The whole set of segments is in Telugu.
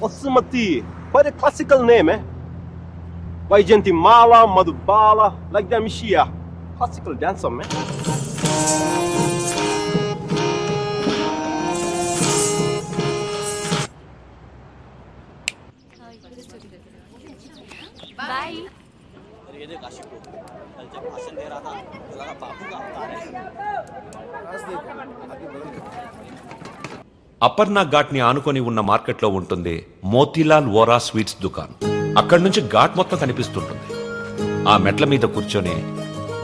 Vasumati. Quite a classical name, eh? Vaijantimala, Madhubala, like that Mishia. Classical dancer, man. Bye. ये देख आशिक को कल जब भाषण दे रहा था तो लगा बापू का अवतार है। అపర్ణ ఘాట్ ని ఆనుకొని ఉన్న మార్కెట్ లో ఉంటుంది మోతీలాల్ వోరా స్వీట్స్ దుకాన్. అక్కడి నుంచి ఘాట్ మొత్తం కనిపిస్తుంటుంది. ఆ మెట్ల మీద కూర్చొని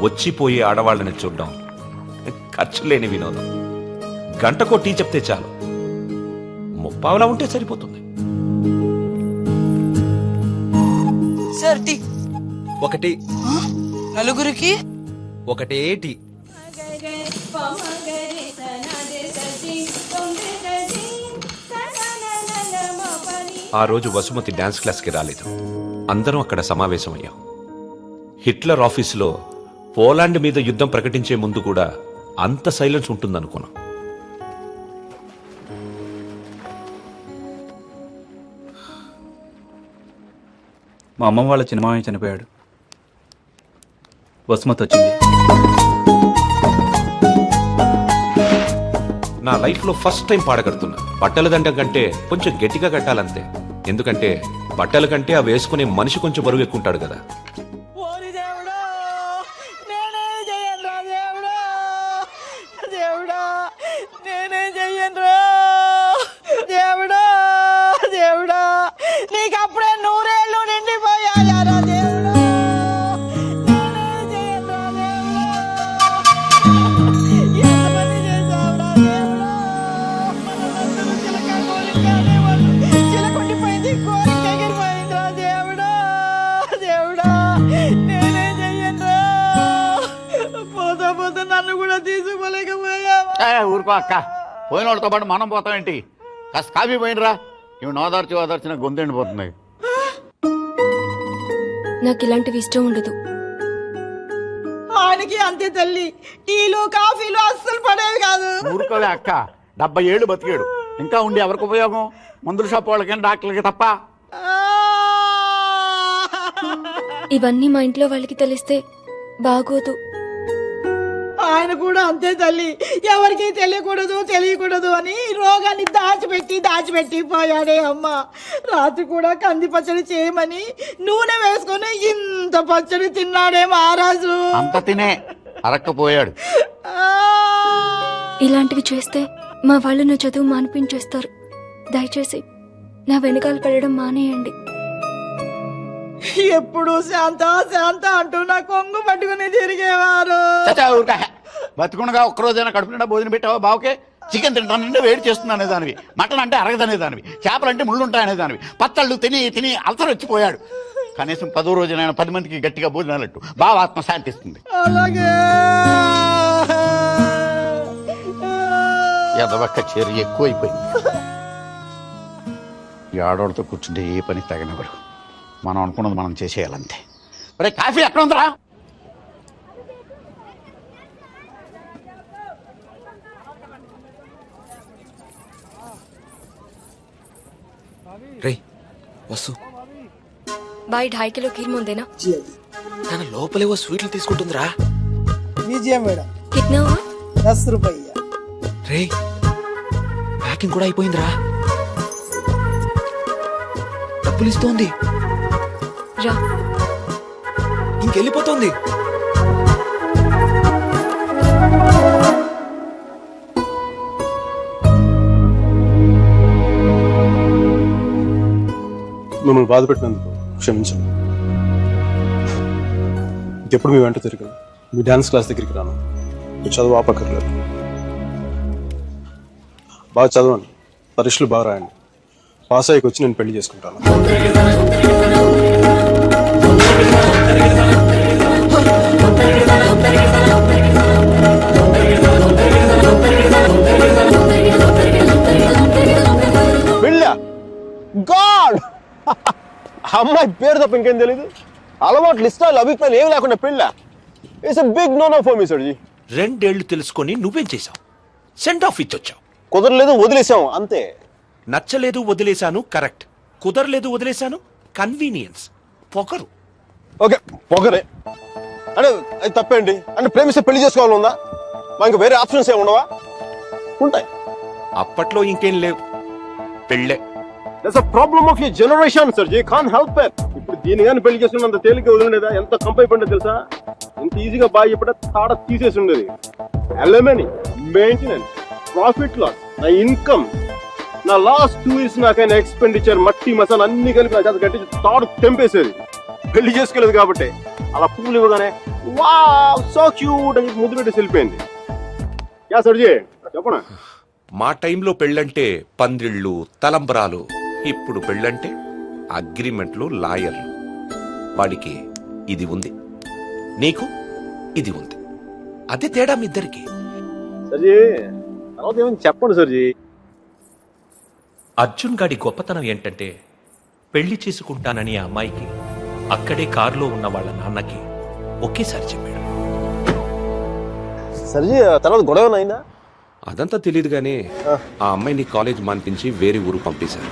వచ్చిపోయే ఆడవాళ్ళని చూడడం ఖర్చు లేని వినోదం. గంటకో టీ చెప్తే చాలు, ముప్పావలా ఉంటే సరిపోతుంది. సార్ టీ ఒకటి, నలుగురికి ఒకటే టీ. ఆ రోజు వసుమతి డాన్స్ క్లాస్కి రాలేదు. అందరం అక్కడ సమావేశమయ్యాం. హిట్లర్ ఆఫీసులో పోలాండ్ మీద యుద్ధం ప్రకటించే ముందు కూడా అంత సైలెన్స్ ఉంటుందనుకున్నాం. మా అమ్మమ్మ వాళ్ళ చిన్నమామయ్య చనిపోయాడు. వసుమతి వచ్చింది. నా లైఫ్లో ఫస్ట్ టైం పాడగడుతున్నా. బట్టల దండం కంటే కొంచెం గట్టిగా కట్టాలంతే. ఎందుకంటే బట్టల కంటే అవి వేసుకునే మనిషి కొంచెం బరువు ఎక్కుంటాడు కదా. ఊరుకో అక్క, పోయిన వాళ్ళతో పాటు మనం పోతామేంటి? కాస్త కాఫీ పోయినరా. ఇవి ఓదార్చిన గొంతు ఎండిపోతుంది. నాకు ఇలాంటివి ఇష్టం ఉండదు. ఆయనకి అంతే తల్లి, టీలు కాఫీలు అస్సలు పడేవి కాదు. ఊరుకోలే అక్క, 70 ఏళ్ళు బతికాడు. ఇంకా ఉండి ఎవరికి ఉపయోగం? మందుల షాప్ వాళ్ళకి, డాక్టర్లకి తప్ప. ఇవన్నీ మా ఇంట్లో వాళ్ళకి తెలిస్తే బాగోదు. ఆయన కూడా అంతే తల్లి, ఎవరికి తెలియకూడదు అని రోగాన్ని దాచిపెట్టి పోయాడే అమ్మ. రాత్రి కూడా కంది పచ్చడి చేయమని నూనె వేసుకుని ఇంత పచ్చడి తిన్నాడే మహారాజు. అంత తినే అరక్కపోయాడు. ఇలాంటివి చేస్తే మా వాళ్ళు నా చదువు మానిపించేస్తారు. దయచేసి నా వెనకాల పడడం మానేయండి. ఎప్పుడు శాంత అంటూ నా కొంగు పట్టుకుని తిరిగేవారు. బతుకుండగా ఒక్కరోజైనా కడుపు నిండా భోజనం పెట్టావా బావుకే? చికెన్ తింటానంటే వేడి చేస్తుంది అనేదానివి, మటన్ అంటే అరగదనేదానివి, చేపలంటే ముళ్ళు ఉంటాయనేదానివి, పచ్చళ్ళు తిని అల్సర్ వచ్చిపోయాడు. కనీసం 10వ రోజునైనా 10 మందికి గట్టిగా భోజనాలట్టు బావ ఆత్మ శాంతిస్తుంది. అలాగే ఎదవక్క చేరి ఎక్కువైపోయింది. ఈ ఆడవాళ్ళతో కూర్చుంటే ఏ పని తగనివ్వరు. మనం అనుకున్నది మనం చేసేయాలంతే. ఒరే కాఫీ ఎక్కడ ఉందరా? రే వసు, బాయ్ 2.5 కిలో ఖీర్ ముందేనా? తన లోపలేవో స్వీట్లు తీసుకుంటుందిరా. కిట్నా 10 రూపాయ. రే ప్యాకింగ్ కూడా అయిపోయిందిరా. డబ్బులు ఇస్తోంది, రా. ఇంకెళ్ళిపోతుంది. మిమ్మల్ని బాధ పెట్టినందుకు క్షమించండి. ఇంకెప్పుడు మీ వెంట తిరిగాను. మీ డాన్స్ క్లాస్ దగ్గరికి రాను. మీ చదువు ఆపక్కర్లేదు. బాగా చదవండి, పరీక్షలు బాగా రాయండి. పాస్ అయ్యకి వచ్చి నేను పెళ్లి చేసుకుంటాను. గాడ్, అమ్మాయి పేరు తప్ప ఇంకేం తెలీదు. అలవాట్లు ఇష్టాలు అభిప్రాయాలు ఏమి లేకుండా పెళ్ళ. It's a big no no for me sir ji. 2 ఏళ్లు తెలుసుకొని నువ్వేం చేశావు? సెండ్ ఆఫ్ ఇచ్చొచ్చావు. కుదరలేదు, వదిలేసాం అంతే. నచ్చలేదు, వదిలేశాను, కరెక్ట్. కుదరలేదు వదిలేశాను. కన్వీనియన్స్, పొగరు. ఓకే పొగరే అంటే అది తప్పేంటి? అంటే ప్రేమిస్తే పెళ్లి చేసుకోవాలని ఉందా? మా ఇంకా వేరే ఆప్షన్స్ ఏమి ఉండవా? ఉంటాయి. అప్పట్లో ఇంకేం లేవు, పెళ్ళే. That's a problem of your generation sir. You can't help it. ఇప్పుడు దీని కానీ పెళ్లి చేసుకున్నంత తేలిక వదిలేదా? ఎంత కంపైపోయిందో తెలుసా? ఇంత ఈజీగా బాగా చెప్పడం తాడ తీసేసి ఉండేది. అలమనీ, మెయింటెనెన్స్, ప్రాఫిట్ లాస్, నా ఇన్కమ్, నా లాస్ట్ 2 years నాకైనా ఎక్స్పెండిచర్, మట్టి మసాలా అన్ని కలిపి నా చేత కట్టి తాడు తెంపేసేది. పెళ్లి చేసుకోలేదు కాబట్టి అలా పువ్వులు ఇవ్వగానే వావ్ సో క్యూట్ అని ముద్దు పెట్టేసి వెళ్ళిపోయింది. యా సర్జీ చెప్పనా? మా టైంలో పెళ్ళంటే పందిళ్ళు, తలంబరాలు. ఇప్పుడు పెళ్ళంటే అగ్రిమెంట్లు, లాయర్లు. వాడికి ఇది ఉంది, నీకు ఇది ఉంది. అదే తేడా మీ ఇద్దరికి. సర్జీ తర్వాత ఏమైనా చెప్పండి సర్జీ. అర్జున్ గాడి గొప్పతనం ఏంటంటే పెళ్లి చేసుకుంటానని ఆ అమ్మాయికి అక్కడే కారులో ఉన్న వాళ్ళ నాన్నకి ఒకేసారి చెప్పాడు. సర్జీ తర్వాత గొడవ అయిందా? అదంతా తెలియదు గానీ ఆ అమ్మాయిని కాలేజ్ మాన్పించి వేరే ఊరు పంపేశారు.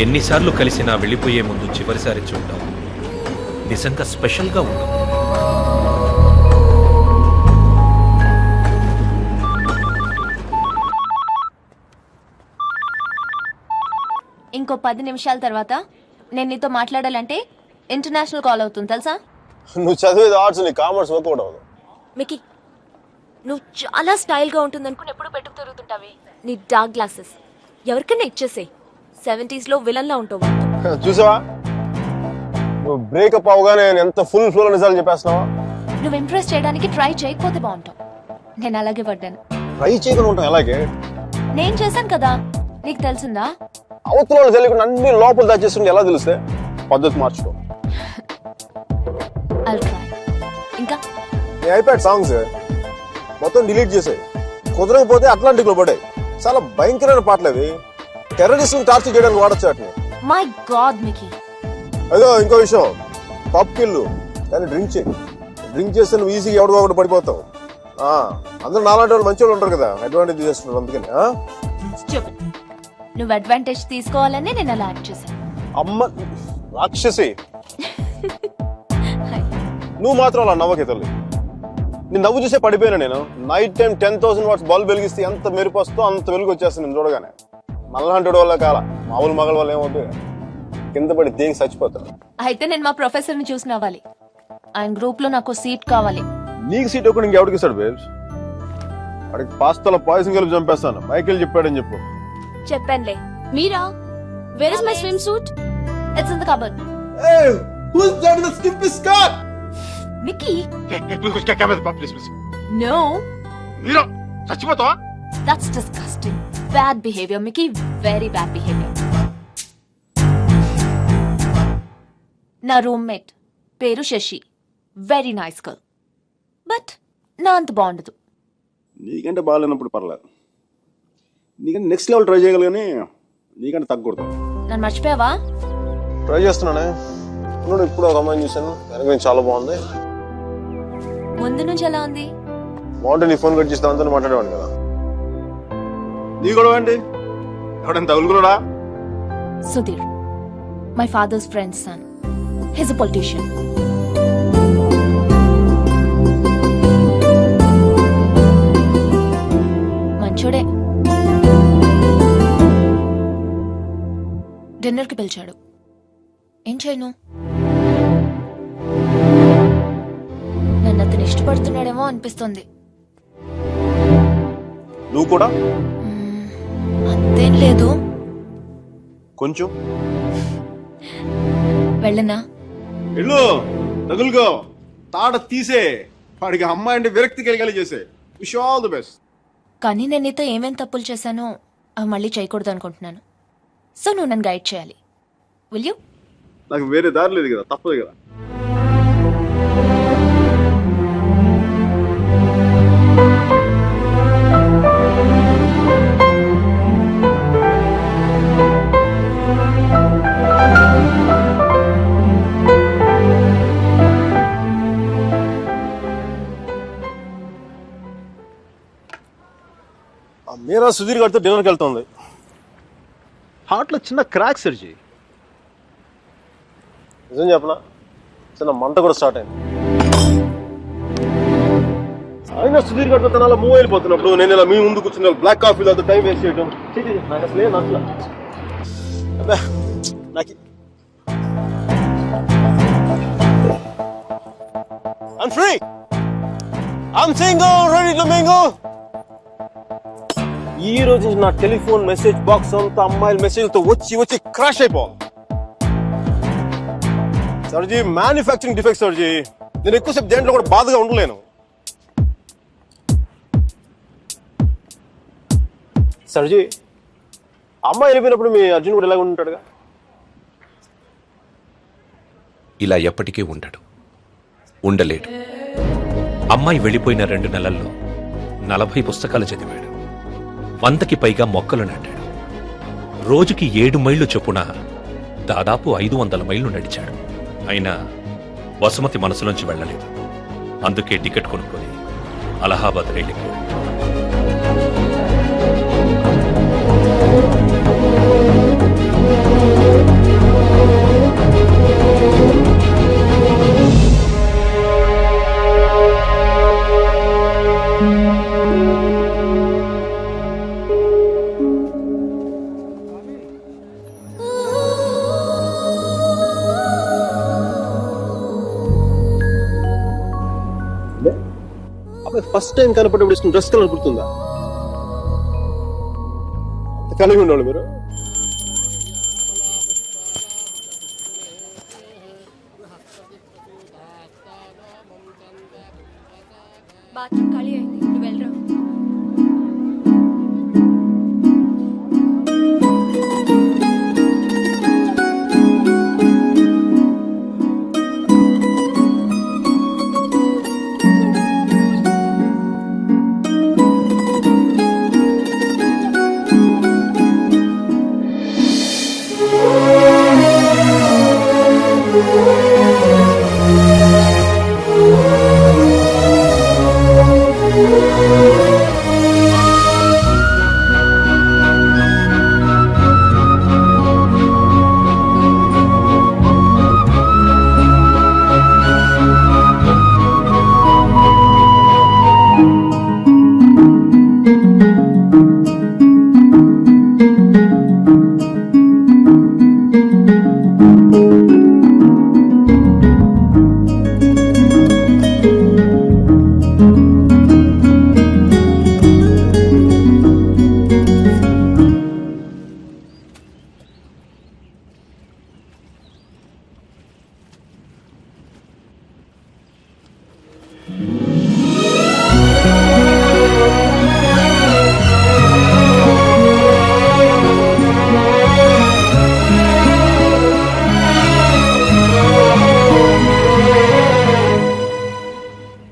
ఎన్నిసార్లు కలిసినా వెళ్ళిపోయే ముందు చివరిసారి చూడటం నిజంగా స్పెషల్గా ఉంటుంది. ఇంకో 10 నిమిషాల తర్వాత నేను నీతో మాట్లాడాలంటే ఇంటర్నేషనల్ కాల్ అవుతుంది తెలుసా? నువ్వు చదివేది ఆర్ట్స్, నీ కామర్స్ వర్కౌట్ అవ్వదు. మికి, నువ్వు చాలా స్టైల్గా ఉంటుంది అనుకుని ఎప్పుడు పెట్టుకు తిరుగుతుంటావి. నీ డార్క్ గ్లాసెస్ ఎవరికైనా ఇచ్చేసే. 70s లో విలన్లా ఉంటావు. చూసావా నువ్వు బ్రేకప్ అవగానే ఎంత ఫుల్ ఫ్లో నిజాలు చెప్పేస్తున్నావా? నువ్వు ఇంప్రెస్ చేయడానికి ట్రై చేయకపోతే బాగుంటావు. నేను అలాగే పడ్డాను. ట్రై చేయకుండా ఉంటాం ఎలాగే? నేను చేశాను కదా, నీకు తెలిసిందా? అవతల వాళ్ళు తెలియకుండా అన్ని లోపల దాచేస్తుంటే ఎలా తెలిస్తే? పద్ధతి మార్చుకో. I'll try. ఇంకా నీ ఐప్యాడ్ సాంగ్స్ మొత్తం డిలీట్ చేసాయి. కుదరకపోతే అట్లాంటిక్ లో పడాయి. చాలా భయంకరమైన పాటలు అవి. టెర్రరిస్ట్ టార్చర్ చేయడానికి వాడచ్చు వాటిని. My God Mickey. అదో ఇంకో విషయం, పబ్కి వెళ్ళు కానీ డ్రింక్ చేయి. డ్రింక్ చేస్తే నువ్వు ఈజీగా ఎవడో ఒకటి పడిపోతావు. అందరూ నాలాంటి వాళ్ళు మంచి వాళ్ళు ఉంటారు కదా, అడ్వాంటేజ్ చేస్తున్నారు. అందుకని Stupid. నువ్వు అడ్వాంటేజ్ తీసుకోవాలని నేను అలా యాక్ట్ చేశాను. అమ్మ రాక్షసి, నువ్వు మాత్రం అలా నవ్వకే తల్లి. నీ నవ్వు చూసే పడిపోయినా నేను. నైట్ టైం 10,000 watts బల్బ్ వెలిగిస్తే ఎంత మెరుపు వస్తో అంత వెలుగు వచ్చేస్తుంది నేను చూడగానే. మళ్ళాంటి వల్ల కాల మామూలు మగల వల్ల ఏమవుతుంది, కింద పడి దేనికి చచ్చిపోతాను. అయితే నేను మా ప్రొఫెసర్ ని చూసి నవ్వాలి. ఆయన గ్రూప్ లో నాకు సీట్ కావాలి. నీకు సీట్ ఒకటి ఇంకెవడికి ఇస్తాడు బేబ్స్? అడిగి పాస్తాల పాయసం కలిపి చంపేస్తాను. మైకేల్ చెప్పాడని చెప్పు. చెప్పానులే. మీరా? Where is my swim suit? It's in the cupboard. Hey, who's that in the skimpy skirt? Mickey. Please no. మీరు చచ్చిపోతావా? That's disgusting. Bad behavior, Mickey. Very bad behavior. నా రూమ్మేట్ పేరు Shashi. Very nice girl. But నా అంత బాగుండదు. నీకంటే బాగాలేనప్పుడు పర్లేదు. నీకంటే నెక్స్ట్ లెవెల్ ట్రై చేయగలి కానీ నీకంటే తగ్గకూడదు. నన్ను మర్చిపోయావా? ట్రై చేస్తున్నానే. ఇప్పుడు ఒక అమ్మాయిని చూశాను, వెనక నుంచి చాలా బాగుంది. ముందు నుంచి ఎలా ఉంది? బాగుంటే నీ ఫోన్ కట్ చేసి దాంతో మాట్లాడేవాడిని కదా. నీ గొడవ ఏంటి? ఎవడైనా తగులుకున్నాడా? Sudheer, my father's friend son. He's a politician. మంచోడే. డిన్నర్ కి పిలిచాడు. ఏం చేయను? నన్ను అతను ఇష్టపడుతున్నాడేమో అనిపిస్తుంది. నువ్వు కూడా అంతేం లేదు. కొంచెం వెళ్ళనా? వెళ్ళు, తగులుకో, తాడ తీసే, వాడికి అమ్మాయి అంటే విరక్తి కలిగేలా చేసే. Wish all the best. కానీ నేను నీతో ఏమేం తప్పులు చేశానో అవి మళ్ళీ చేయకూడదు అనుకుంటున్నాను. సో నువ్వు నన్ను గైడ్ చేయాలి. Will you? నాకు వేరే దారి లేదు కదా, తప్పదు కదా. మీరా సుధీర్ గారితో డిన్నర్కి వెళ్తుంది. హార్ట్లో చిన్న క్రాక్ సర్జీ. నిజం చెప్పనా, చిన్న మంట కూడా స్టార్ట్ అయింది. అయినా సుధీర్ గారితో తన అలా మూవ్ అయిపోతున్నప్పుడు నేను ఇలా మీ ముందు కూర్చున్న బ్లాక్ కాఫీ తాగుతూ టైం వేస్ట్ చేయడం నాకు అసలే నచ్చలా. అబ్బా, నాకు I'm free. I'm single, ready to mingle. ఈ రోజు నా టెలిఫోన్ మెసేజ్ బాక్స్ అంతా అమ్మాయిల మెసేజ్లతో వచ్చి వచ్చి క్రాష్ అయిపోవాలి. సర్జీ, మ్యానుఫ్యాక్చరింగ్ డిఫెక్ట్ సర్జీ. నేను ఎక్కువసేపు దేంట్లో కూడా బాధగా ఉండలేను. సర్జీ, అమ్మాయి వెళ్ళిపోయినప్పుడు మీ అర్జున్ కూడా ఎలాగ ఉంటాడుగా? ఇలా ఎప్పటికీ ఉండడు, ఉండలేడు. అమ్మాయి వెళ్ళిపోయిన 2 నెలల్లో 40 పుస్తకాలు చదివాడు, 100కి పైగా మొక్కలు నాటాడు, రోజుకి 7 మైళ్ళు చొప్పున దాదాపు 500 మైళ్ళు నడిచాడు. అయినా వసుమతి మనసులోంచి వెళ్ళలేదు. అందుకే టికెట్ కొనుక్కొని అలహాబాద్ రైలుకి ఫస్ట్ టైం కనపడేప్పుడు ఇష్టం డ్రెస్ కలర్ గుర్తుందా? కలిగి ఉండేవాళ్ళు మీరు. బాత్రూమ్ ఖాళీ అయింది, నువ్వు వెళ్ళరా.